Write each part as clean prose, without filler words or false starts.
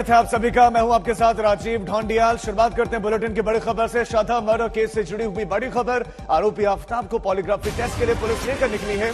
आप सभी का मैं हूं आपके साथ राजीव ढोंडियाल। शुरुआत करते हैं बुलेटिन की बड़ी खबर से। श्रद्धा मर्डर केस से जुड़ी हुई बड़ी खबर। आरोपी आफ्ताब को पॉलीग्राफी टेस्ट के लिए पुलिस लेकर निकली है।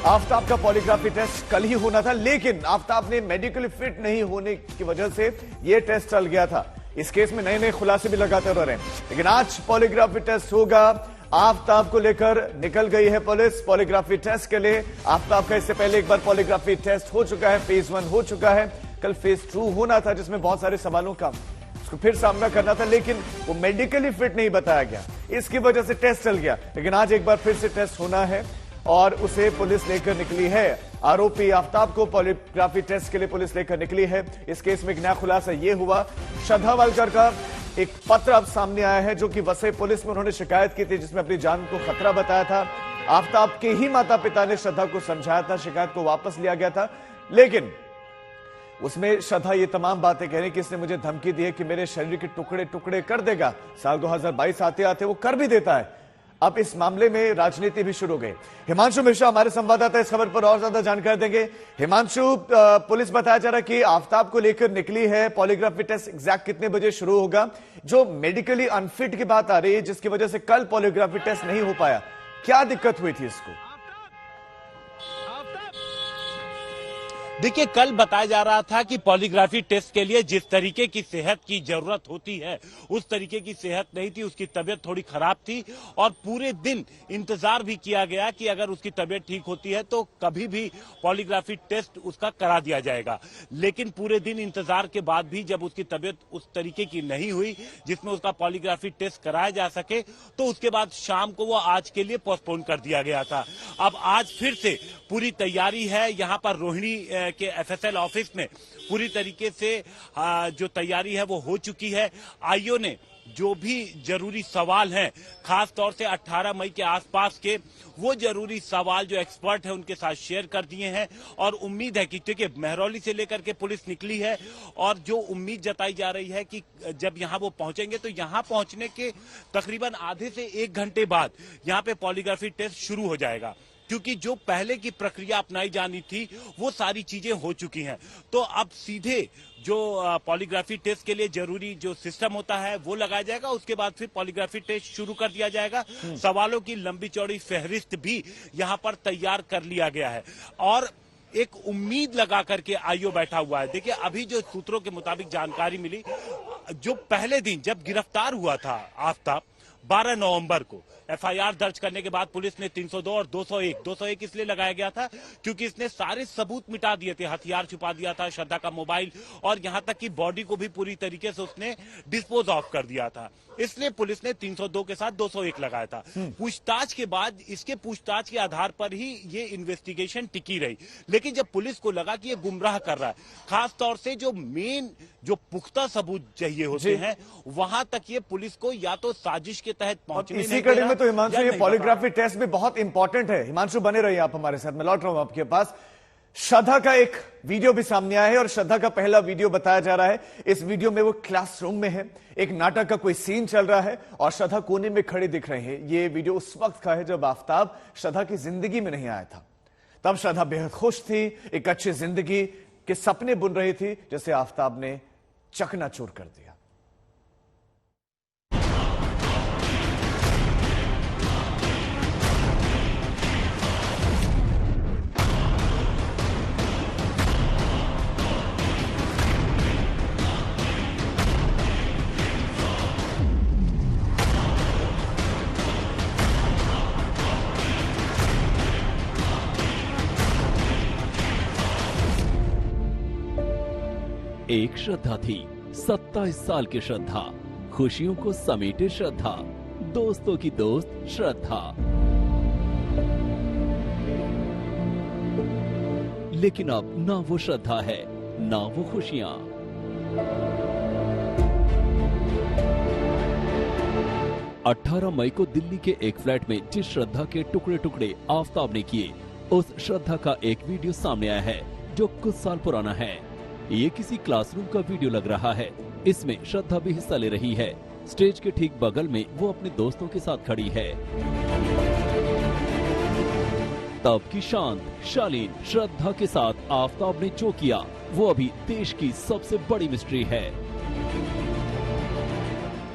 आफ्ताब का पॉलीग्राफी टेस्ट कल ही होना था, लेकिन आफ्ताब ने मेडिकली फिट नहीं होने की वजह से यह टेस्ट चल गया था। इस केस में नए नए खुलासे भी लगाते रहे, लेकिन आज पॉलीग्राफी टेस्ट होगा। आफ्ताब को लेकर निकल गई है पुलिस पॉलीग्राफी टेस्ट के लिए। आफ्ताब का इससे पहले एक बार पॉलीग्राफी टेस्ट हो चुका है, फेज 1 हो चुका है। कल फेज 2 होना था, जिसमें बहुत सारे सवालों का उसको फिर सामना करना था, लेकिन वो मेडिकली फिट नहीं बताया गया, इसकी वजह से टेस्ट चल गया। लेकिन आज एक बार फिर से टेस्ट होना है और उसे पुलिस लेकर निकली है। आरोपी आफ्ताब को पॉलीग्राफी टेस्ट के लिए पुलिस लेकर निकली है। इस केस में एक नया खुलासा यह हुआ, श्रद्धा वालकर का एक पत्र अब सामने आया है, जो कि वसई पुलिस में उन्होंने शिकायत की थी, जिसमें अपनी जान को खतरा बताया था। आफ्ताब के ही माता पिता ने श्रद्धा को समझाया था, शिकायत को वापस लिया गया था, लेकिन उसमें श्रद्धा ये तमाम बातें कह रही कि इसने मुझे धमकी दी है कि मेरे शरीर के टुकड़े टुकड़े कर देगा। साल 2022 आते आते वो कर भी देता है। अब इस मामले में राजनीति भी शुरू हो गई। हिमांशु मिश्रा हमारे संवाददाता इस खबर पर और ज्यादा जानकारी देंगे। हिमांशु, पुलिस बताया जा रहा है कि आफ्ताब को लेकर निकली है। पॉलीग्राफी टेस्ट एग्जैक्ट कितने बजे शुरू होगा? जो मेडिकली अनफिट की बात आ रही है, जिसकी वजह से कल पॉलीग्राफी टेस्ट नहीं हो पाया, क्या दिक्कत हुई थी इसको? देखिए, कल बताया जा रहा था कि पॉलीग्राफी टेस्ट के लिए जिस तरीके की सेहत की जरूरत होती है, उस तरीके की सेहत नहीं थी। उसकी तबीयत थोड़ी खराब थी और पूरे दिन इंतजार भी किया गया कि अगर उसकी तबीयत ठीक होती है तो कभी भी पॉलीग्राफी टेस्ट उसका करा दिया जाएगा। लेकिन पूरे दिन इंतजार के बाद भी जब उसकी तबीयत उस तरीके की नहीं हुई जिसमें उसका पॉलीग्राफी टेस्ट कराया जा सके, तो उसके बाद शाम को वो आज के लिए पोस्टपोन कर दिया गया था। अब आज फिर से पूरी तैयारी है। यहाँ पर रोहिणी के एफएसएल ऑफिस में पूरी तरीके से जो तैयारी है वो हो चुकी है। आईओ ने जो भी जरूरी सवाल हैं, खास तौर से 18 मई के आसपास के वो जरूरी सवाल जो एक्सपर्ट हैं उनके साथ शेयर कर दिए हैं। और उम्मीद है कि क्योंकि महरौली से लेकर के पुलिस निकली है और जो उम्मीद जताई जा रही है कि जब यहां वो पहुंचेंगे तो यहां पहुंचने के तकरीबन आधे से 1 घंटे बाद यहां पे पॉलीग्राफी टेस्ट शुरू हो जाएगा, क्योंकि जो पहले की प्रक्रिया अपनाई जानी थी वो सारी चीजें हो चुकी हैं। तो अब सीधे जो पॉलीग्राफी टेस्ट के लिए जरूरी जो सिस्टम होता है वो लगाया जाएगा। उसके बाद फिर पॉलीग्राफी टेस्ट शुरू कर दिया जाएगा। सवालों की लंबी चौड़ी फहरिस्त भी यहाँ पर तैयार कर लिया गया है और एक उम्मीद लगा करके आईओ बैठा हुआ है। देखिए, अभी जो सूत्रों के मुताबिक जानकारी मिली, जो पहले दिन जब गिरफ्तार हुआ था आफ्ताब 12 नवंबर को, एफआईआर दर्ज करने के बाद पुलिस ने 302 और 201 इसलिए लगाया गया था क्योंकि इसने सारे सबूत मिटा दिए थे। हथियार छुपा दिया था, श्रद्धा का मोबाइल और यहां तक कि बॉडी को भी पूरी तरीके से उसने डिस्पोज ऑफ कर दिया था। इसलिए पुलिस ने 302 के साथ 201 लगाया था। पूछताछ के बाद इसके पूछताछ के आधार पर ही ये इन्वेस्टिगेशन टिकी रही। लेकिन जब पुलिस को लगा कि ये गुमराह कर रहा है, खास तौर से जो मेन जो पुख्ता सबूत चाहिए होते हैं, वहां तक ये पुलिस को या तो साजिश के तहत पहुंचने इसी कड़ी में तो हिमांशु ये पॉलीग्राफी टेस्ट भी बहुत इंपॉर्टेंट है। हिमांशु बने रहिए आप हमारे साथ, मैं लौट रहा हूं आपके पास। श्रद्धा का एक वीडियो भी सामने आया है और श्रद्धा का पहला वीडियो बताया जा रहा है। इस वीडियो में वो क्लासरूम में है, एक नाटक का कोई सीन चल रहा है और श्रद्धा कोने में खड़ी दिख रहे हैं। ये वीडियो उस वक्त का है जब आफ्ताब श्रद्धा की जिंदगी में नहीं आया था। तब श्रद्धा बेहद खुश थी, एक अच्छी जिंदगी के सपने बुन रही थी, जिसे आफ्ताब ने चकनाचूर कर दिया। एक श्रद्धा थी, 27 साल की श्रद्धा, खुशियों को समेटे श्रद्धा, दोस्तों की दोस्त श्रद्धा। लेकिन अब ना वो श्रद्धा है, ना वो खुशियां। अठारह मई को दिल्ली के एक फ्लैट में जिस श्रद्धा के टुकड़े टुकड़े आफ्ताब ने किए, उस श्रद्धा का एक वीडियो सामने आया है जो कुछ साल पुराना है। ये किसी क्लासरूम का वीडियो लग रहा है। इसमें श्रद्धा भी हिस्सा ले रही है। स्टेज के ठीक बगल में वो अपने दोस्तों के साथ खड़ी है। तब की शांत शालीन श्रद्धा के साथ आफ्ताब ने जो किया वो अभी देश की सबसे बड़ी मिस्ट्री है।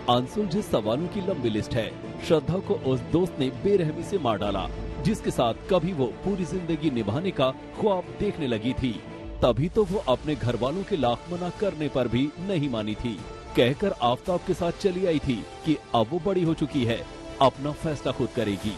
अनसुलझे सवालों की लंबी लिस्ट है। श्रद्धा को उस दोस्त ने बेरहमी से मार डाला जिसके साथ कभी वो पूरी जिंदगी निभाने का ख्वाब देखने लगी थी। तभी तो वो अपने घर वालों के लाख मना करने पर भी नहीं मानी थी। कहकर आफताब के साथ चली आई थी कि अब वो बड़ी हो चुकी है, अपना फैसला खुद करेगी।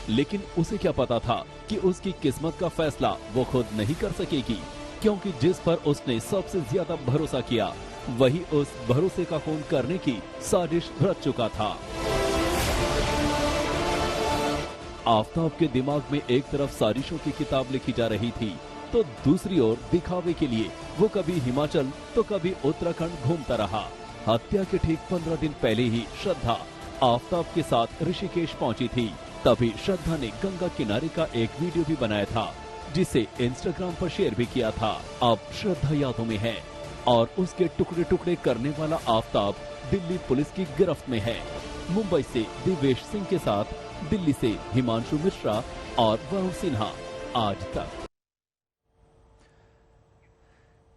लेकिन उसे क्या पता था कि उसकी किस्मत का फैसला वो खुद नहीं कर सकेगी, क्योंकि जिस पर उसने सबसे ज्यादा भरोसा किया वही उस भरोसे का खून करने की साजिश रच चुका था। आफताब के दिमाग में एक तरफ साजिशों की किताब लिखी जा रही थी, तो दूसरी ओर दिखावे के लिए वो कभी हिमाचल तो कभी उत्तराखंड घूमता रहा। हत्या के ठीक 15 दिन पहले ही श्रद्धा आफताब के साथ ऋषिकेश पहुंची थी। तभी श्रद्धा ने गंगा किनारे का एक वीडियो भी बनाया था जिसे इंस्टाग्राम पर शेयर भी किया था। अब श्रद्धा यादों में है और उसके टुकड़े टुकड़े करने वाला आफताब दिल्ली पुलिस की गिरफ्त में है। मुंबई से दिवेश सिंह के साथ दिल्ली से हिमांशु मिश्रा और वरुण सिन्हा, आज तक।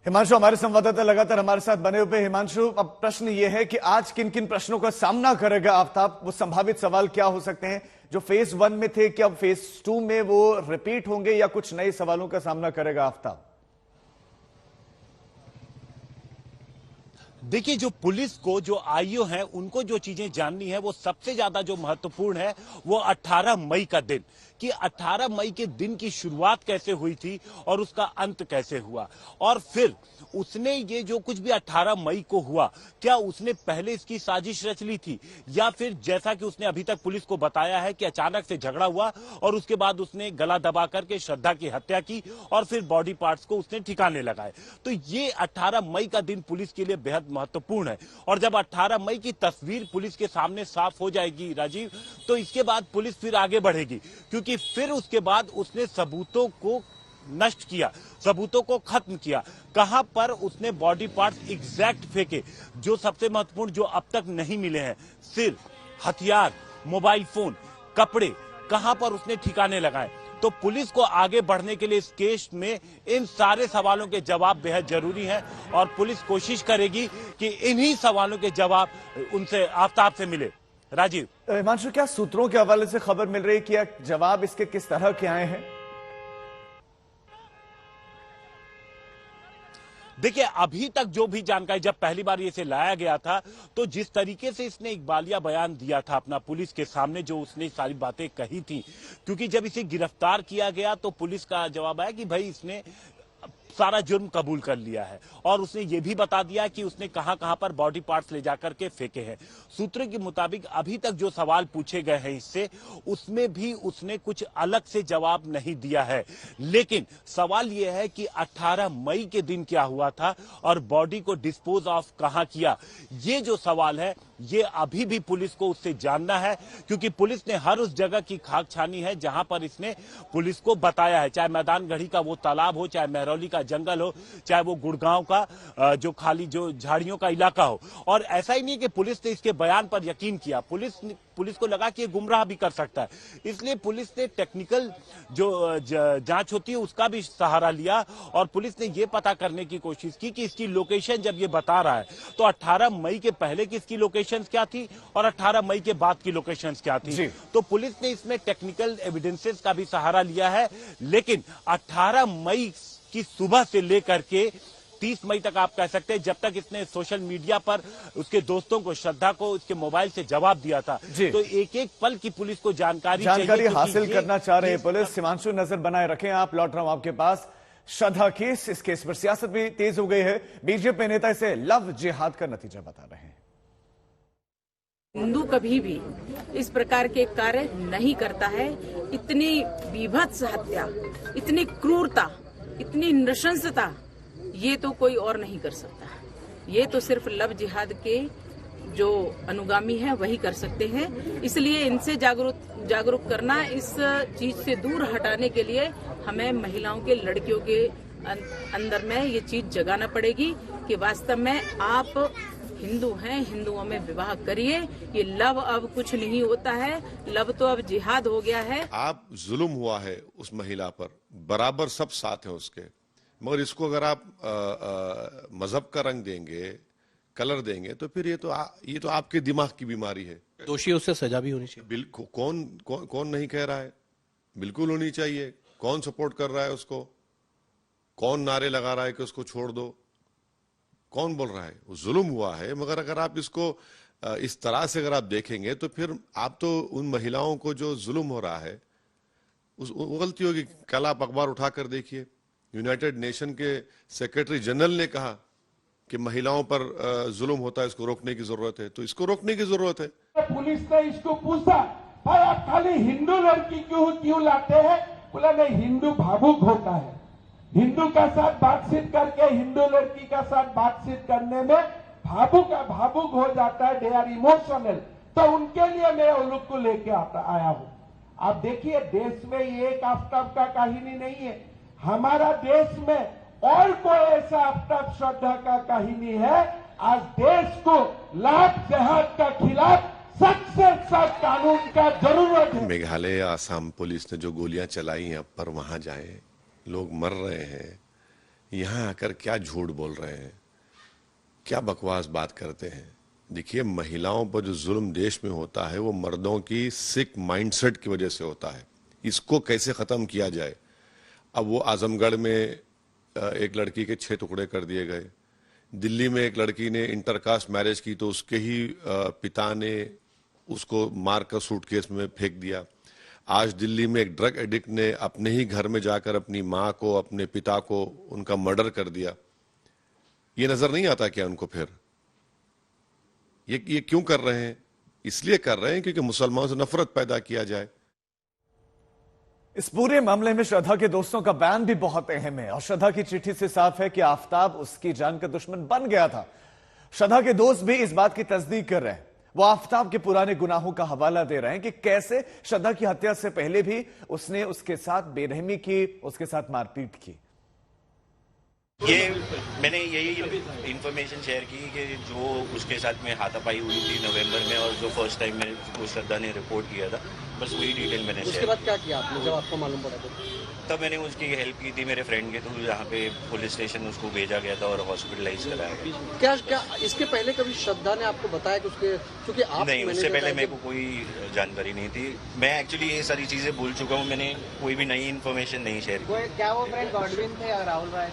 हिमांशु, हमारे संवाददाता लगातार हमारे साथ बने हुए। हिमांशु, अब प्रश्न ये है कि आज किन किन प्रश्नों का सामना करेगा आफताब? वो संभावित सवाल क्या हो सकते हैं जो फेज 1 में थे, क्या फेज 2 में वो रिपीट होंगे या कुछ नए सवालों का सामना करेगा आफताब? देखिए, जो पुलिस को, जो आईओ है, उनको जो चीजें जाननी है वो सबसे ज्यादा जो महत्वपूर्ण है वो 18 मई का दिन, कि 18 मई के दिन की शुरुआत कैसे हुई थी और उसका अंत कैसे हुआ, और फिर उसने ये जो कुछ भी 18 मई को हुआ, क्या उसने पहले इसकी साजिश रच ली थी, या फिर जैसा कि उसने अभी तक पुलिस को बताया है कि अचानक से झगड़ा हुआ और उसके बाद उसने गला दबा करके श्रद्धा की हत्या की और फिर बॉडी पार्ट्स को उसने ठिकाने लगाए। तो ये 18 मई का दिन पुलिस के लिए बेहद महत्वपूर्ण है। और जब 18 मई की तस्वीर पुलिस के सामने साफ हो जाएगी राजीव, तो इसके बाद पुलिस फिर आगे बढ़ेगी, क्योंकि फिर उसके बाद उसने सबूतों को नष्ट किया, सबूतों को खत्म किया। कहां पर उसने बॉडी पार्ट्स एग्जैक्ट फेंके, जो सबसे महत्वपूर्ण, जो अब तक नहीं मिले हैं, सिर, हथियार, मोबाइल फोन, कपड़े, कहां पर उसने ठिकाने लगाए। तो पुलिस को आगे बढ़ने के लिए इस केस में इन सारे सवालों के जवाब बेहद जरूरी हैं और पुलिस कोशिश करेगी कि इन्हीं सवालों के जवाब उनसे, आफताब से मिले। राजीव। हिमांशु, क्या सूत्रों के हवाले से खबर मिल रही है कि जवाब इसके किस तरह के आए हैं? देखिए, अभी तक जो भी जानकारी, जब पहली बार इसे लाया गया था तो जिस तरीके से इसने इकबालिया बयान दिया था अपना पुलिस के सामने, जो उसने सारी बातें कही थी, क्योंकि जब इसे गिरफ्तार किया गया तो पुलिस का जवाब आया कि भाई इसने सारा जुर्म कबूल कर लिया है, और उसने ये भी बता दिया कि उसने कहां कहां पर बॉडी पार्ट्स ले जाकर के फेंके हैं। सूत्रों के मुताबिक अभी तक जो सवाल पूछे गए हैं इससे, उसमें भी उसने कुछ अलग से जवाब नहीं दिया है। लेकिन सवाल यह है कि 18 मई के दिन क्या हुआ था और बॉडी को डिस्पोज ऑफ कहां किया, ये जो सवाल है ये अभी भी पुलिस को उससे जानना है, क्योंकि पुलिस ने हर उस जगह की खाक छानी है जहां पर इसने पुलिस को बताया है, चाहे मैदान गढ़ी का वो तालाब हो, चाहे महरौली का जंगल हो, चाहे वो गुड़गांव का जो खाली जो झाड़ियों का इलाका हो। और ऐसा ही नहीं कि पुलिस ने इसके बयान पर यकीन किया, पुलिस को लगा कि ये गुमराह भी कर सकता है, इसलिए पुलिस ने टेक्निकल जो जांच होती है उसका भी सहारा लिया और पुलिस ने ये पता करने की कोशिश की कि इसकी लोकेशन जब ये बता रहा है तो 18 मई के पहले की इसकी लोकेशन क्या थी और 18 मई के बाद की लोकेशन क्या थी। तो पुलिस ने इसमें टेक्निकल एविडेंसेस का भी सहारा लिया है, लेकिन 18 मई की सुबह से लेकर के 30 मई तक आप कह सकते हैं, जब तक इसने सोशल मीडिया पर उसके दोस्तों को, श्रद्धा को इसके मोबाइल से जवाब दिया था, तो एक एक पल की पुलिस को जानकारी हासिल करना चाह रहे पुलिस। हिमांशु, नजर बनाए रखें आप, लौट रहा हूं आपके पास। श्रद्धा केस, इस केस पर सियासत भी तेज हो गई है। बीजेपी नेता इसे लव जिहाद का नतीजा बता रहे हैं। हिंदू कभी भी इस प्रकार के कार्य नहीं करता है। इतनी बीभत्स हत्या, इतनी क्रूरता, इतनी नृशंसता, ये तो कोई और नहीं कर सकता। ये तो सिर्फ लव जिहाद के जो अनुगामी हैं वही कर सकते हैं। इसलिए इनसे जागरूक करना, इस चीज से दूर हटाने के लिए हमें महिलाओं के, लड़कियों के अंदर में ये चीज जगाना पड़ेगी कि वास्तव में आप हिंदू हैं, हिंदुओं में विवाह करिए। ये लव अब कुछ नहीं होता है, लव तो अब जिहाद हो गया है। आप जुल्म हुआ है उस महिला पर, बराबर सब साथ हैं उसके, मगर इसको अगर आप मजहब का रंग देंगे, कलर देंगे, तो फिर ये तो आपके दिमाग की बीमारी है। दोषियों से सजा भी होनी चाहिए। बिल्कुल, कौन नहीं कह रहा है, बिल्कुल होनी चाहिए। कौन सपोर्ट कर रहा है उसको, कौन नारे लगा रहा है कि उसको छोड़ दो, कौन बोल रहा है? वो जुल्म हुआ है, मगर अगर आप इसको इस तरह से अगर आप देखेंगे तो फिर आप तो उन महिलाओं को जो जुल्म हो रहा है वो गलती होगी। कल आप अखबार उठाकर देखिए, यूनाइटेड नेशन के सेक्रेटरी जनरल ने कहा कि महिलाओं पर जुल्म होता है, इसको रोकने की जरूरत है। तो इसको रोकने की जरूरत है। पुलिस ने इसको पूछा, भाई आप खाली हिंदू लड़की क्यों लाते हैं? बोला नहीं, हिंदू भावुक होता है, हिंदू का साथ बातचीत करके हिंदू लड़की का साथ बातचीत करने में भावुक हो जाता है, दे आर इमोशनल। तो उनके लिए मैं उन लोग को लेके आया हूं। आप देखिए, देश में ये एक आफ्ताब का कहानी नहीं है, हमारा देश में और कोई ऐसा आफ्ताब श्रद्धा का कहानी है। आज देश को लाख जिहाद का खिलाफ सख्त से सख्त कानून का जरूरत है। मेघालय आसाम पुलिस ने जो गोलियां चलाई हैं, अब पर वहां जाए, लोग मर रहे हैं, यहां आकर क्या झूठ बोल रहे हैं, क्या बकवास बात करते हैं। देखिए, महिलाओं पर जो जुल्म देश में होता है वो मर्दों की सिक माइंडसेट की वजह से होता है। इसको कैसे खत्म किया जाए? अब वो आजमगढ़ में एक लड़की के 6 टुकड़े कर दिए गए, दिल्ली में एक लड़की ने इंटरकास्ट मैरिज की तो उसके ही पिता ने उसको मारकर सूटकेस में फेंक दिया। आज दिल्ली में एक ड्रग एडिक्ट ने अपने ही घर में जाकर अपनी माँ को, अपने पिता को, उनका मर्डर कर दिया। ये नजर नहीं आता क्या उनको? फिर ये क्यों कर रहे हैं? इसलिए कर रहे हैं क्योंकि मुसलमानों से नफरत पैदा किया जाए। इस पूरे मामले में श्रद्धा के दोस्तों का बयान भी बहुत अहम है और श्रद्धा की चिट्ठी से साफ है कि आफ्ताब उसकी जान का दुश्मन बन गया था। श्रद्धा के दोस्त भी इस बात की तस्दीक कर रहे हैं। वो आफ्ताब के पुराने गुनाहों का हवाला दे रहे हैं कि कैसे श्रद्धा की हत्या से पहले भी उसने उसके साथ बेरहमी की, उसके साथ मारपीट की। ये मैंने यही इन्फॉर्मेशन शेयर की कि जो उसके साथ में हाथापाई हुई थी नवंबर में, और जो फर्स्ट टाइम में वो श्रद्धा ने रिपोर्ट किया था, बस वही डिटेल मैंने शेयर। उसके बाद क्या किया आपने जब आपको मालूम पड़ा? तब मैंने उसकी हेल्प की थी मेरे फ्रेंड के थ्रू, जहाँ पे पुलिस स्टेशन उसको भेजा गया था और हॉस्पिटलाइज कराया गया। क्या इसके पहले कभी श्रद्धा ने आपको बताया कि उसके, क्योंकि आप नहीं, उससे पहले मेरे को कोई जानकारी नहीं थी। मैं एक्चुअली ये सारी चीजें भूल चुका हूँ, मैंने कोई भी नई इन्फॉर्मेशन नहीं शेयर की। क्या वो फ्रेंड गॉडविन थे या राहुल राय?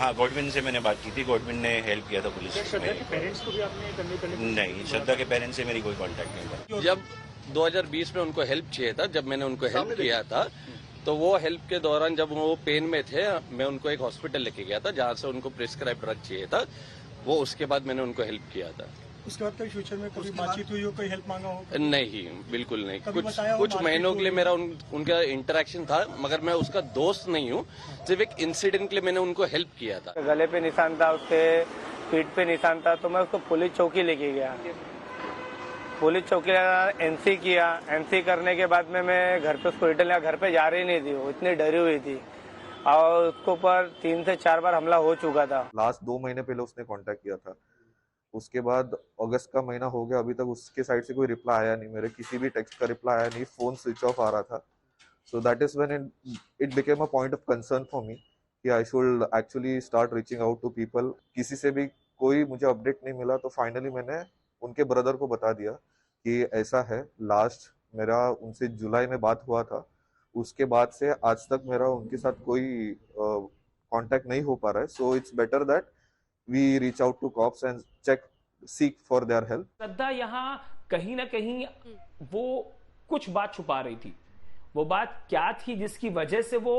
हाँ, गॉडविन से मैंने बात की थी, गॉडविन ने हेल्प किया था पुलिस। श्रद्धा के पेरेंट्स को भी आपने नहीं, श्रद्धा के पेरेंट्स से मेरी कोई कॉन्टेक्ट नहीं था। जब 2020 में उनको हेल्प चाहिए था, जब मैंने उनको हेल्प किया था, तो वो हेल्प के दौरान जब वो पेन में थे, मैं उनको एक हॉस्पिटल लेके गया था जहाँ से उनको प्रिस्क्राइब ड्रग चाहिए था। वो उसके बाद मैंने उनको हेल्प किया था। उसके बाद कभी फ्यूचर में कभी बातचीत हुई हो, कोई हेल्प मांगा हो? नहीं, बिल्कुल नहीं। कुछ महीनों के लिए मेरा उनका इंटरेक्शन था, मगर मैं उसका दोस्त नहीं हूँ। सिर्फ एक इंसिडेंट के लिए मैंने उनको हेल्प किया था। गले पे निशान था, उसके पीठ पे निशान था, तो मैं उसको पुलिस चौकी लेके गया। पुलिस चौकी एनसी किया। एनसी करने के बाद में मैं घर पे उसको रिटर्न लिया। घर पे जा रही नहीं थी, वो इतनी डरी हुई थी और उसके ऊपर 3 से 4 बार हमला हो चुका था। लास्ट 2 महीने पहले उसने कांटेक्ट किया था। उसके बाद अगस्त का महीना हो गया, अभी तक उसके साइड से कोई रिप्लाई आया नहीं, मेरे किसी भी टेक्स्ट का रिप्लाई आया नहीं, फोन स्विच ऑफ आ रहा था। So that is when it became a point of concern for me कि I should actually start reaching out to people. किसी से भी कोई मुझे अपडेट नहीं मिला, तो फाइनली मैंने उनके ब्रदर को बता दिया कि ऐसा है। लास्ट मेरा उनसे जुलाई में बात हुआ था, उसके बाद से आज तक मेरा उनके साथ कोई कांटेक्ट नहीं हो पा रहा है। So it's better that we reach out to cops and check seek for their help. Shraddha यहाँ कहीं ना कहीं वो कुछ बात छुपा रही थी। वो बात क्या थी जिसकी वजह से वो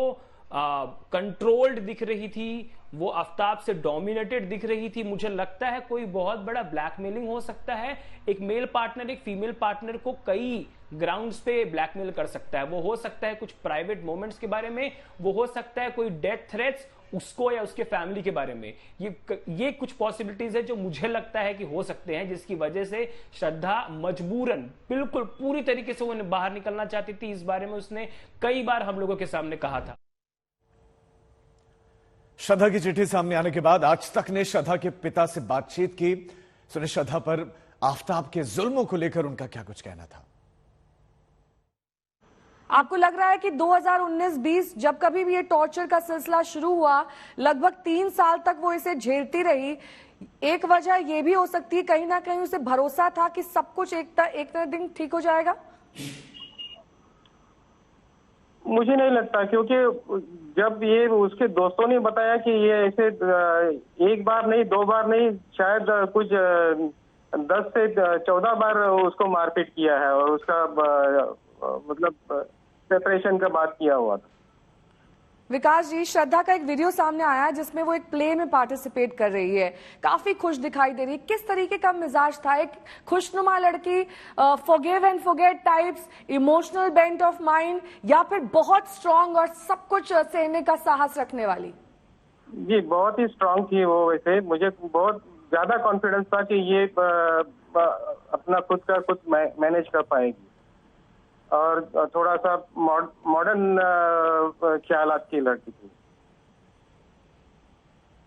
कंट्रोल्ड दिख रही थी, वो आफ्ताब से डोमिनेटेड दिख रही थी? मुझे लगता है कोई बहुत बड़ा ब्लैकमेलिंग हो सकता है। एक मेल पार्टनर एक फीमेल पार्टनर को कई ग्राउंड्स पे ब्लैकमेल कर सकता है। वो हो सकता है कुछ प्राइवेट मोमेंट्स के बारे में, वो हो सकता है कोई डेथ थ्रेट्स उसको या उसके फैमिली के बारे में। ये कुछ पॉसिबिलिटीज है जो मुझे लगता है कि हो सकते हैं, जिसकी वजह से श्रद्धा मजबूरन बिल्कुल पूरी तरीके से वो बाहर निकलना चाहती थी। इस बारे में उसने कई बार हम लोगों के सामने कहा था। श्रद्धा की चिट्ठी सामने आने के बाद आज तक ने श्रद्धा के पिता से बातचीत की। सुनिए श्रद्धा पर आफताब के जुल्मों को लेकर उनका क्या कुछ कहना था। आपको लग रहा है कि 2019-20 जब कभी भी ये टॉर्चर का सिलसिला शुरू हुआ, लगभग 3 साल तक वो इसे झेलती रही। एक वजह ये भी हो सकती है कहीं ना कहीं उसे भरोसा था कि सब कुछ एक दिन ठीक हो जाएगा। मुझे नहीं लगता, क्योंकि जब ये उसके दोस्तों ने बताया कि ये ऐसे एक बार नहीं, 2 बार नहीं, शायद कुछ 10 से 14 बार उसको मारपीट किया है और उसका मतलब सेपरेशन का बात किया हुआ था। विकास जी, श्रद्धा का एक वीडियो सामने आया है जिसमें वो एक प्ले में पार्टिसिपेट कर रही है, काफी खुश दिखाई दे रही है। किस तरीके का मिजाज था? एक खुशनुमा लड़की, forgive and forget types, emotional bent of mind, या फिर बहुत स्ट्रांग और सब कुछ सहने का साहस रखने वाली? जी, बहुत ही स्ट्रांग थी वो। वैसे मुझे बहुत ज्यादा कॉन्फिडेंस था कि ये अपना खुद का कुछ मैनेज कर पाएगी और थोड़ा सा मॉडर्न ख्यालात की लड़की थी।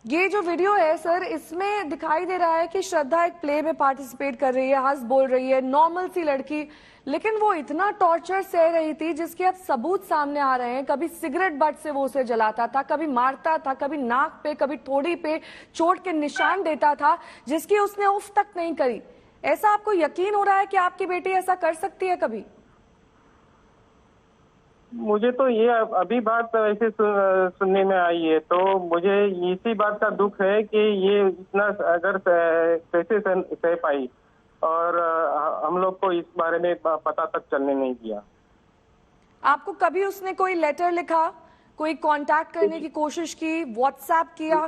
ये जो वीडियो है सर, इसमें दिखाई दे रहा है कि श्रद्धा एक प्ले में पार्टिसिपेट कर रही है, हंस बोल रही है, नॉर्मल सी लड़की, लेकिन वो इतना टॉर्चर सह रही थी जिसके अब सबूत सामने आ रहे हैं। कभी सिगरेट बट से वो उसे जलाता था, कभी मारता था, कभी नाक पे, कभी ठोड़ी पे चोट के निशान देता था, जिसकी उसने उफ तक नहीं करी। ऐसा आपको यकीन हो रहा है कि आपकी बेटी ऐसा कर सकती है कभी? मुझे तो ये अभी बात ऐसे सुनने में आई है, तो मुझे इसी बात का दुख है कि ये इतना अगर कैसे सह पाई और हम लोग को इस बारे में पता तक चलने नहीं दिया। आपको कभी उसने कोई लेटर लिखा, कोई कांटेक्ट करने की कोशिश की, व्हाट्सएप किया?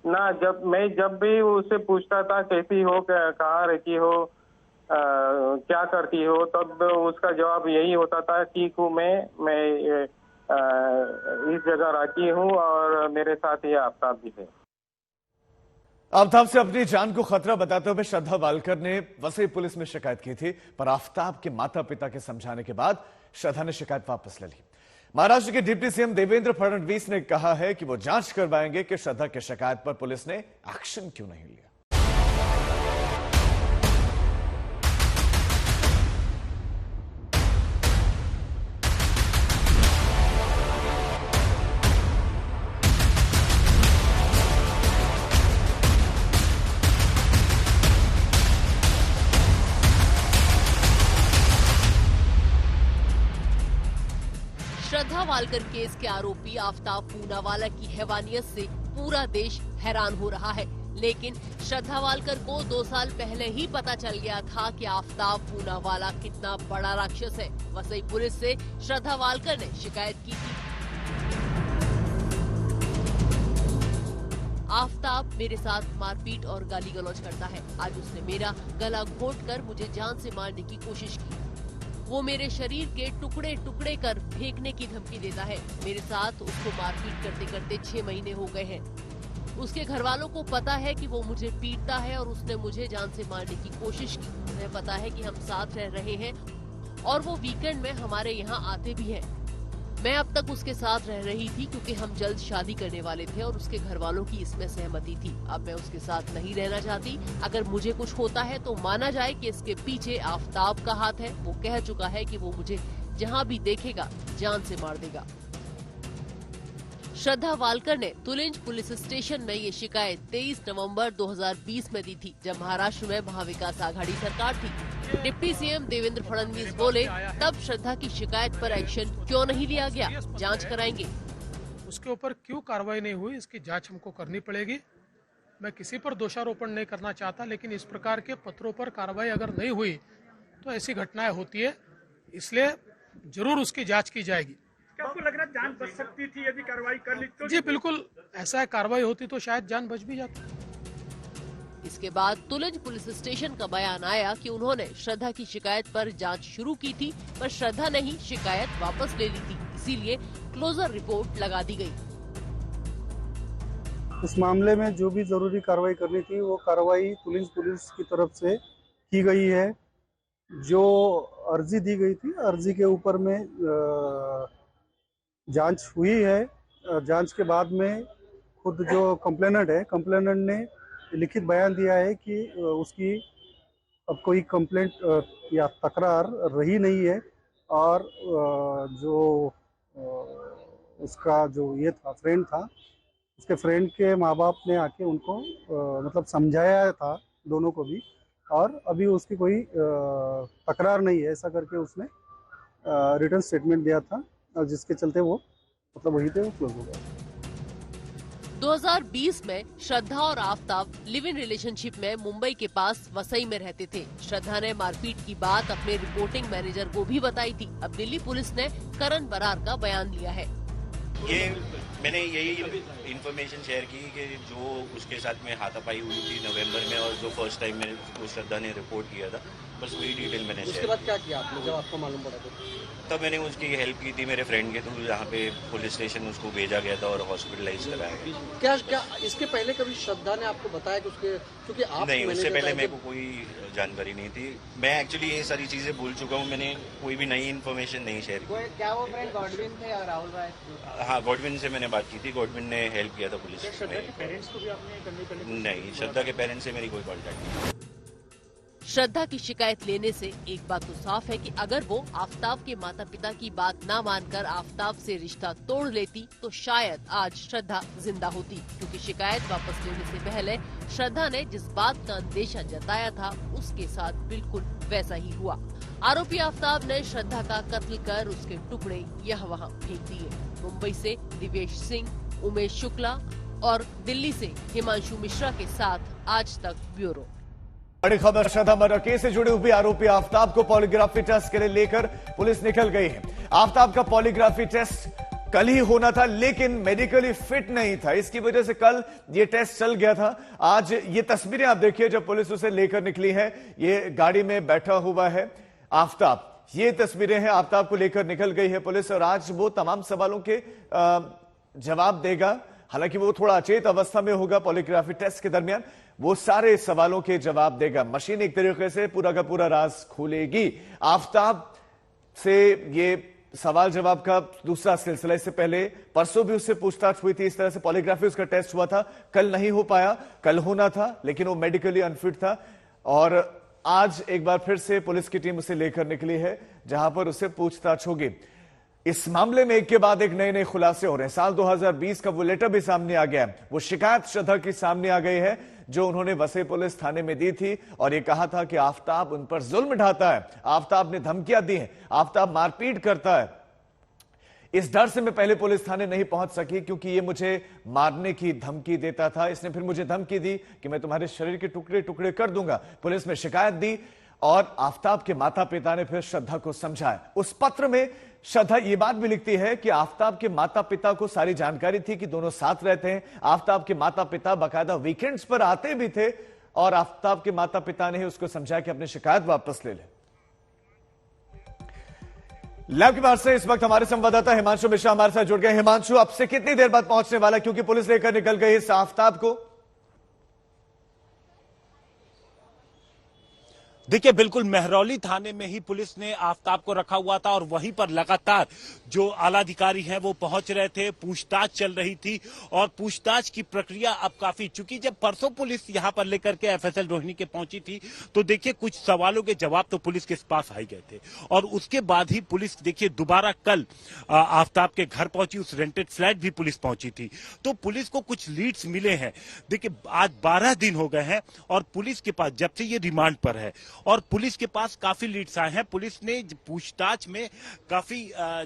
ना, जब भी उससे पूछता था कैसी हो, कहाँ रहती हो, क्या करती हो, तब उसका जवाब यही होता था, ठीक हूँ मैं इस जगह रहती हूँ और मेरे साथ ये आफताब भी है। आफताब से अपनी जान को खतरा बताते हुए श्रद्धा वालकर ने वसई पुलिस में शिकायत की थी, पर आफताब के माता पिता के समझाने के बाद श्रद्धा ने शिकायत वापस ले ली। महाराष्ट्र के डिप्टी सीएम देवेंद्र फडणवीस ने कहा है कि वो जांच करवाएंगे कि श्रद्धा की शिकायत पर पुलिस ने एक्शन क्यों नहीं लिया। श्रद्धा वालकर केस के आरोपी आफताब पूनावाला की हैवानियत से पूरा देश हैरान हो रहा है, लेकिन श्रद्धा वालकर को 2 साल पहले ही पता चल गया था कि आफताब पूनावाला कितना बड़ा राक्षस है। वसई पुलिस से श्रद्धा वालकर ने शिकायत की थी। आफताब मेरे साथ मारपीट और गाली गलौज करता है। आज उसने मेरा गला घोंटकर मुझे जान से मारने की कोशिश की। वो मेरे शरीर के टुकड़े टुकड़े कर फेंकने की धमकी देता है। मेरे साथ उसको मारपीट करते करते 6 महीने हो गए हैं। उसके घर वालों को पता है कि वो मुझे पीटता है और उसने मुझे जान से मारने की कोशिश की। उन्हें पता है कि हम साथ रह रहे हैं और वो वीकेंड में हमारे यहाँ आते भी हैं। मैं अब तक उसके साथ रह रही थी क्योंकि हम जल्द शादी करने वाले थे और उसके घर वालों की इसमें सहमति थी। अब मैं उसके साथ नहीं रहना चाहती। अगर मुझे कुछ होता है तो माना जाए कि इसके पीछे आफताब का हाथ है। वो कह चुका है कि वो मुझे जहां भी देखेगा जान से मार देगा। श्रद्धा वालकर ने तुलिंज पुलिस स्टेशन में ये शिकायत 23 नवंबर 2020 में दी थी, जब महाराष्ट्र में महाविकास आघाड़ी सरकार थी। डिप्टी सीएम देवेंद्र फडणवीस बोले, तब श्रद्धा की शिकायत पर एक्शन क्यों नहीं लिया गया, जांच कराएंगे। उसके ऊपर क्यों कार्रवाई नहीं हुई, इसकी जांच हमको करनी पड़ेगी। मैं किसी पर दोषारोपण नहीं करना चाहता, लेकिन इस प्रकार के पत्रों पर कार्रवाई अगर नहीं हुई तो ऐसी घटनाएं होती है, इसलिए जरूर उसकी जांच की जाएगी। क्या आपको लग रहा है जान बच सकती थी यदि कार्रवाई कर ली तो? जी बिल्कुल, ऐसा है, कार्रवाई होती तो शायद जान बच भी जाती। इसके बाद तुलिंज पुलिस स्टेशन का बयान आया कि उन्होंने श्रद्धा की शिकायत पर जांच शुरू की थी, पर श्रद्धा ने ही शिकायत वापस ले ली थी, इसीलिए क्लोजर रिपोर्ट लगा दी गई। इस मामले में जो भी जरूरी कार्रवाई करनी थी वो कार्रवाई तुलिंज पुलिस की तरफ से की गई है। जो अर्जी दी गई थी, अर्जी के ऊपर में जांच हुई है। जांच के बाद में खुद जो कंप्लेनेंट है, कंप्लेनेंट ने लिखित बयान दिया है कि उसकी अब कोई कंप्लेंट या तकरार रही नहीं है और जो उसका जो ये था फ्रेंड था, उसके फ्रेंड के माँ बाप ने आके उनको मतलब समझाया था दोनों को भी, और अभी उसकी कोई तकरार नहीं है ऐसा करके उसने रिटर्न स्टेटमेंट दिया था, और जिसके चलते वो मतलब वहीं पे वो क्लोज हो गया। 2020 में श्रद्धा और आफ्ताब लिव इन रिलेशनशिप में मुंबई के पास वसई में रहते थे। श्रद्धा ने मारपीट की बात अपने रिपोर्टिंग मैनेजर को भी बताई थी। अब दिल्ली पुलिस ने करण बरार का बयान लिया है। ये मैंने यही इन्फॉर्मेशन शेयर की कि जो उसके साथ में हाथापाई हुई थी नवंबर में, और जो फर्स्ट टाइम मैंने उसको श्रद्धा ने रिपोर्ट किया था, बस वही डिटेल मैंने शेयर। उसके बाद क्या किया आपने जब आपको मालूम पड़ा? तब मैंने उसकी हेल्प की थी मेरे फ्रेंड के थ्रू, जहाँ पे पुलिस स्टेशन उसको भेजा गया था और हॉस्पिटलाइज कराया गया। क्या इसके पहले कभी श्रद्धा ने आपको बताया कि उसके, क्योंकि आप नहीं, उससे पहले मेरे को कोई जानकारी नहीं थी। मैं एक्चुअली ये सारी चीजें भूल चुका हूँ, मैंने कोई भी नई इन्फॉर्मेशन नहीं शेयर की। क्या वो फ्रेंड गॉडविन थे या राहुल राय? हाँ, गॉडविन से मैंने बात की थी, गॉडविन ने हेल्प किया था पुलिस। श्रद्धा के पेरेंट्स को भी आपने नहीं, श्रद्धा के पेरेंट्स से मेरी कोई कॉन्टेक्ट नहीं। श्रद्धा की शिकायत लेने से एक बात तो साफ है कि अगर वो आफ्ताब के माता पिता की बात ना मानकर आफ्ताब से रिश्ता तोड़ लेती तो शायद आज श्रद्धा जिंदा होती, क्योंकि शिकायत वापस लेने से पहले श्रद्धा ने जिस बात का अंदेशा जताया था उसके साथ बिल्कुल वैसा ही हुआ। आरोपी आफ्ताब ने श्रद्धा का कत्ल कर उसके टुकड़े यहाँ वहाँ फेंक दिए। मुंबई से दिवेश सिंह, उमेश शुक्ला और दिल्ली से हिमांशु मिश्रा के साथ आज तक ब्यूरो। बड़ी खबर, श्रद्धा मर्डर केस से जुड़े हुए आरोपी आफ्ताब को पॉलीग्राफी टेस्ट के लिए लेकर पुलिस निकल गई है। आफ्ताब का पॉलीग्राफी टेस्ट कल ही होना था, लेकिन मेडिकली फिट नहीं था, इसकी वजह से कल ये टेस्ट चल गया था। आज ये तस्वीरें आप देखिए जब पुलिस उसे लेकर निकली है, ये गाड़ी में बैठा हुआ है आफ्ताब। ये तस्वीरें हैं, आफ्ताब को लेकर निकल गई है पुलिस, और आज वो तमाम सवालों के जवाब देगा। हालांकि वो थोड़ा अचेत अवस्था में होगा, पॉलीग्राफी टेस्ट के दरमियान वो सारे सवालों के जवाब देगा। मशीन एक तरीके से पूरा का पूरा राज खोलेगी। आफ्ताब से ये सवाल जवाब का दूसरा सिलसिला, इससे पहले परसों भी उससे पूछताछ हुई थी, इस तरह से पॉलीग्राफी उसका टेस्ट हुआ था, कल नहीं हो पाया, कल होना था लेकिन वो मेडिकली अनफिट था। और आज एक बार फिर से पुलिस की टीम उसे लेकर निकली है, जहां पर उसे पूछताछ होगी। इस मामले में एक के बाद एक नए नए खुलासे हो रहे हैं। साल 2020 का वो लेटर भी सामने आ गया है। वो शिकायत श्रद्धा की सामने आ गई है जो उन्होंने वसई पुलिस थाने में दी थी, और ये कहा था कि आफ्ताब उन पर जुल्म ढाता है, आफ्ताब ने धमकियां दी हैं, आफ्ताब मारपीट करता है। इस डर से मैं पहले पुलिस थाने नहीं पहुंच सकी क्योंकि ये मुझे मारने की धमकी देता था। इसने फिर मुझे धमकी दी कि मैं तुम्हारे शरीर के टुकड़े टुकड़े कर दूंगा। पुलिस में शिकायत दी और आफ्ताब के माता पिता ने फिर श्रद्धा को समझाया। उस पत्र में श्रद्धा ये बात भी लिखती है कि आफ्ताब के माता पिता को सारी जानकारी थी कि दोनों साथ रहते हैं। आफ्ताब के माता पिता बाकायदा वीकेंड्स पर आते भी थे और आफ्ताब के माता पिता ने ही उसको समझाया कि अपनी शिकायत वापस ले ले। लैब के बाहर से इस वक्त हमारे संवाददाता हिमांशु मिश्रा हमारे साथ जुड़ गए। हिमांशु, अब से कितनी देर बाद पहुंचने वाला, क्योंकि पुलिस लेकर निकल गई इस आफ्ताब को? देखिए, बिल्कुल महरौली थाने में ही पुलिस ने आफ्ताब को रखा हुआ था और वहीं पर लगातार जो आला अधिकारी हैं वो पहुंच रहे थे, पूछताछ चल रही थी और पूछताछ की प्रक्रिया अब काफी, चूंकि जब परसों पुलिस यहां पर लेकर के एफएसएल रोहिणी के पहुंची थी तो देखिए कुछ सवालों के जवाब तो पुलिस के पास आ गए थे और उसके बाद ही पुलिस देखिए दोबारा कल आफ्ताब के घर पहुंची, उस रेंटेड फ्लैट भी पुलिस पहुंची थी। तो पुलिस को कुछ लीड्स मिले हैं। देखिए आज 12 दिन हो गए हैं और पुलिस के पास जब से ये रिमांड पर है और पुलिस के पास काफी लीड्स आए हैं। पुलिस ने पूछताछ में काफी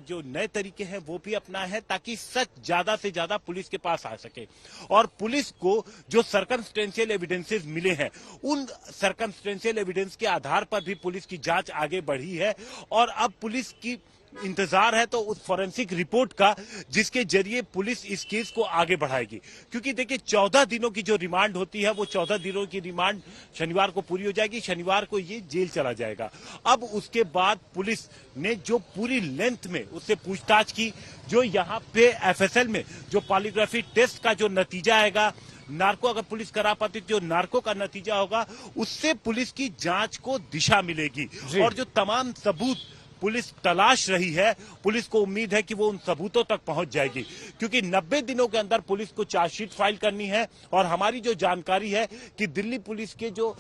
जो नए तरीके हैं वो भी अपनाए हैं ताकि सच ज्यादा से ज्यादा पुलिस के पास आ सके। और पुलिस को जो सर्कमस्टेंशियल एविडेंसेस मिले हैं उन सर्कमस्टेंशियल एविडेंस के आधार पर भी पुलिस की जांच आगे बढ़ी है और अब पुलिस की इंतजार है तो उस फॉरेंसिक रिपोर्ट का जिसके जरिए पुलिस इस केस को आगे बढ़ाएगी। क्योंकि देखिए 14 दिनों की जो रिमांड होती है वो 14 दिनों की रिमांड शनिवार को पूरी हो जाएगी, शनिवार को ये जेल चला जाएगा। अब उसके बाद पुलिस ने जो पूरी लेंथ में उससे पूछताछ की, जो यहाँ पे एफएसएल में जो पॉलीग्राफी टेस्ट का जो नतीजा आएगा, नार्को अगर पुलिस करा पाती जो नार्को का नतीजा होगा उससे पुलिस की जांच को दिशा मिलेगी और जो तमाम सबूत पुलिस तलाश रही है। पुलिस को उम्मीद है कि वो उन सबूतों तक पहुंच जाएगी, क्योंकि 90 दिनों के अंदर पुलिस को चार्जशीट फाइल करनी है। और हमारी जो जानकारी है कि दिल्ली पुलिस के जो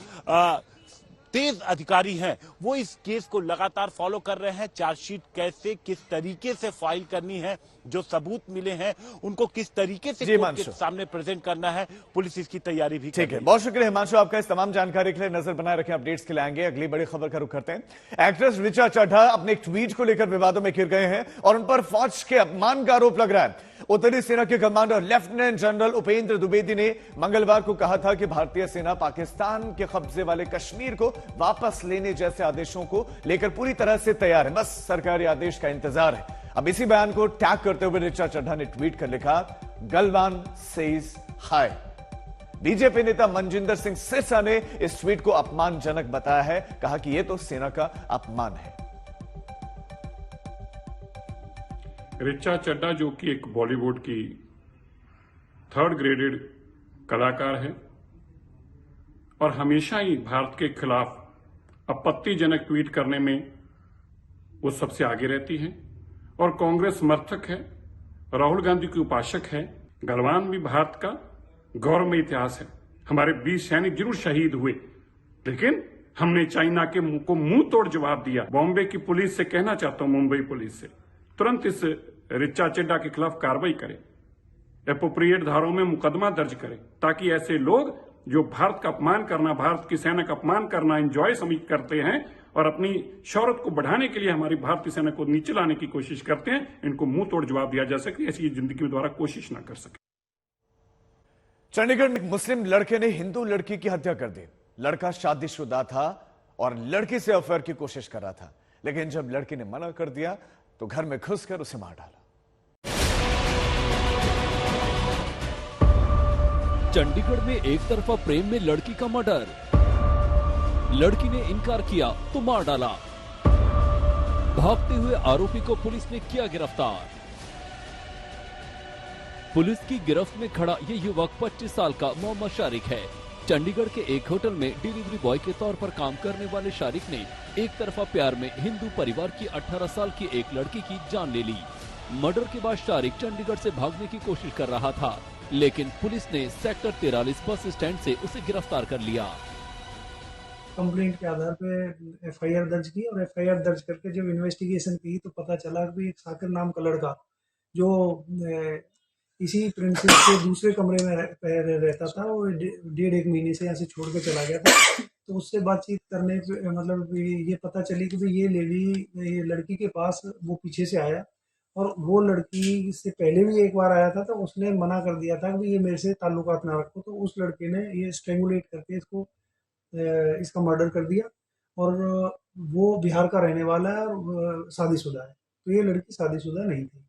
तेज अधिकारी हैं वो इस केस को लगातार फॉलो कर रहे हैं। चार्जशीट कैसे, किस तरीके से फाइल करनी है, जो सबूत मिले हैं उनको किस तरीके से कोर्ट के सामने प्रेजेंट करना है, पुलिस इसकी तैयारी भी ठीक है। बहुत शुक्रिया हिमांशु आपका इस तमाम जानकारी के लिए। नजर बनाए रखें, अपडेट्स के लिए आएंगे। अगली बड़ी खबर का रुख करते हैं। एक्ट्रेस ऋचा चड्ढा अपने एक ट्वीट को लेकर विवादों में घिर गए हैं और उन पर फौज के अपमान का आरोप लग रहा है। उत्तरी सेना के commander lieutenant general Upendra Dwivedi ने मंगलवार को कहा था कि भारतीय सेना पाकिस्तान के कब्जे वाले कश्मीर को वापस लेने जैसे आदेशों को लेकर पूरी तरह से तैयार है, बस सरकारी आदेश का इंतजार है। अब इसी बयान को टैग करते हुए ऋचा चड्ढा ने ट्वीट कर लिखा, गलवान सेज हाय। बीजेपी नेता मनजिंदर सिंह सिरसा ने इस ट्वीट को अपमानजनक बताया है, कहा कि यह तो सेना का अपमान है। ऋचा चड्ढा जो कि एक बॉलीवुड की 3rd ग्रेडेड कलाकार है और हमेशा ही भारत के खिलाफ आपत्तिजनक ट्वीट करने में वो सबसे आगे रहती है और कांग्रेस समर्थक है, राहुल गांधी की उपासक है। गलवान भी भारत का गौरवमय इतिहास है। हमारे 20 सैनिक जरूर शहीद हुए, लेकिन हमने चाइना के मुंह को मुंह तोड़ जवाब दिया। बॉम्बे की पुलिस से कहना चाहता हूं, मुंबई पुलिस से तुरंत इस ऋचा चड्ढा के खिलाफ कार्रवाई करें, एप्रोप्रिएट धाराओं में मुकदमा दर्ज करें, ताकि ऐसे लोग जो भारत का अपमान करना, भारत की सेना का अपमान करना एंजॉय समझ करते हैं और अपनी शौहरत को बढ़ाने के लिए हमारी भारतीय सेना को नीचे लाने की कोशिश करते हैं, इनको मुंह तोड़ जवाब दिया जा सके, ऐसी जिंदगी में द्वारा कोशिश न कर सके। चंडीगढ़ में मुस्लिम लड़के ने हिंदू लड़की की हत्या कर दी। लड़का शादीशुदा था और लड़की से अफेयर की कोशिश कर रहा था, लेकिन जब लड़की ने मना कर दिया तो घर में घुसकर उसे मार डाला। चंडीगढ़ में एक तरफा प्रेम में लड़की का मर्डर, लड़की ने इनकार किया तो मार डाला। भागते हुए आरोपी को पुलिस ने किया गिरफ्तार। पुलिस की गिरफ्त में खड़ा ये युवक 25 साल का मोहम्मद शारिक है। चंडीगढ़ के एक होटल में डिलीवरी बॉय के तौर पर काम करने वाले शारिक ने एक तरफा प्यार में हिंदू परिवार की 18 साल की एक लड़की की जान ले ली। मर्डर के बाद शारिक चंडीगढ़ से भागने की कोशिश कर रहा था, लेकिन पुलिस ने सेक्टर 43 बस स्टैंड से उसे गिरफ्तार कर लिया। कंप्लेंट के आधार पे एफआईआर दर्ज की और एफआईआर दर्ज करके जब इन्वेस्टिगेशन की तो पता चला कि एक साकिर नाम का लड़का जो इसी प्रिंसिपल के दूसरे कमरे में रहता था, वो 1.5 महीने से यहाँ से छोड़ के चला गया था। तो उससे बातचीत करने पे मतलब ये पता चली कि भाई ये लड़की के पास वो पीछे से आया और वो लड़की से पहले भी एक बार आया था, तो उसने मना कर दिया था कि ये मेरे से ताल्लुकात ना रखो। तो उस लड़के ने ये स्ट्रेंगुलेट करके इसका मर्डर कर दिया और वो बिहार का रहने वाला है और शादीशुदा है। तो ये लड़की शादीशुदा नहीं थी।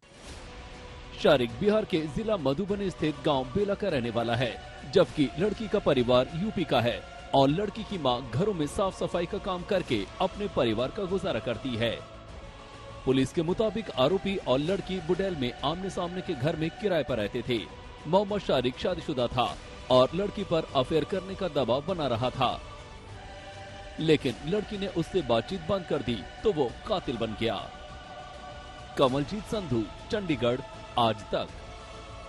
शारिक बिहार के जिला मधुबनी स्थित गांव बेला का रहने वाला है, जबकि लड़की का परिवार यूपी का है और लड़की की मां घरों में साफ सफाई का काम करके अपने परिवार का गुजारा करती है। पुलिस के मुताबिक आरोपी और लड़की बुडेल में आमने सामने के घर में किराए पर रहते थे। मोहम्मद शारिक शादीशुदा था और लड़की पर अफेयर करने का दबाव बना रहा था, लेकिन लड़की ने उससे बातचीत बंद कर दी तो वो कातिल बन गया। कमलजीत संधू, चंडीगढ़, आज तक।